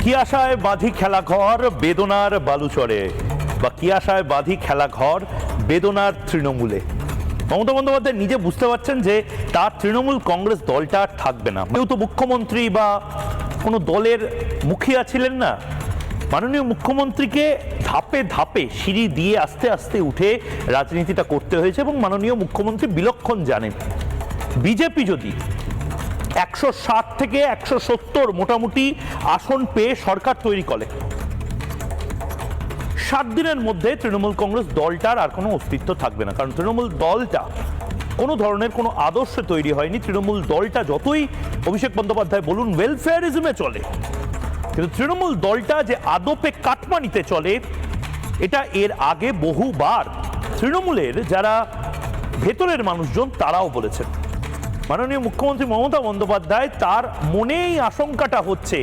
কি আশায় বাঁধি খেলাঘর বেদনার বালুচরে, বা কি আশায় বাঁধি খেলাঘর বেদনার তৃণমূলে। মমতা বন্দ্যোপাধ্যায় নিজে বুঝতে পারছেন যে তার তৃণমূল কংগ্রেস দলটা আর থাকবে না। কেউ তো মুখ্যমন্ত্রী বা কোনো দলের মুখিয়া ছিলেন না। মাননীয় মুখ্যমন্ত্রীকে ধাপে ধাপে সিঁড়ি দিয়ে আস্তে আস্তে উঠে রাজনীতিটা করতে হয়েছে, এবং মাননীয় মুখ্যমন্ত্রী বিলক্ষণ জানেন বিজেপি যদি 160 থেকে 170 মোটামুটি আসন পেয়ে সরকার তৈরি করে, 7 দিনের মধ্যে তৃণমূল কংগ্রেস দলটার আর কোনো অস্তিত্ব থাকবে না। কারণ তৃণমূল দলটা কোনো ধরনের কোনো আদর্শে তৈরি হয়নি। তৃণমূল দলটা যতই অভিষেক বন্দ্যোপাধ্যায় বলুন ওয়েলফেয়ারিজমে চলে, কিন্তু তৃণমূল দলটা যে আদপে কাটমানিতে চলে, এটা এর আগে বহুবার তৃণমূলের যারা ভেতরের মানুষজন তারাও বলেছেন। মাননীয় মুখ্যমন্ত্রী মমতা বন্দ্যোপাধ্যায় তার মনেই আশঙ্কাটা হচ্ছে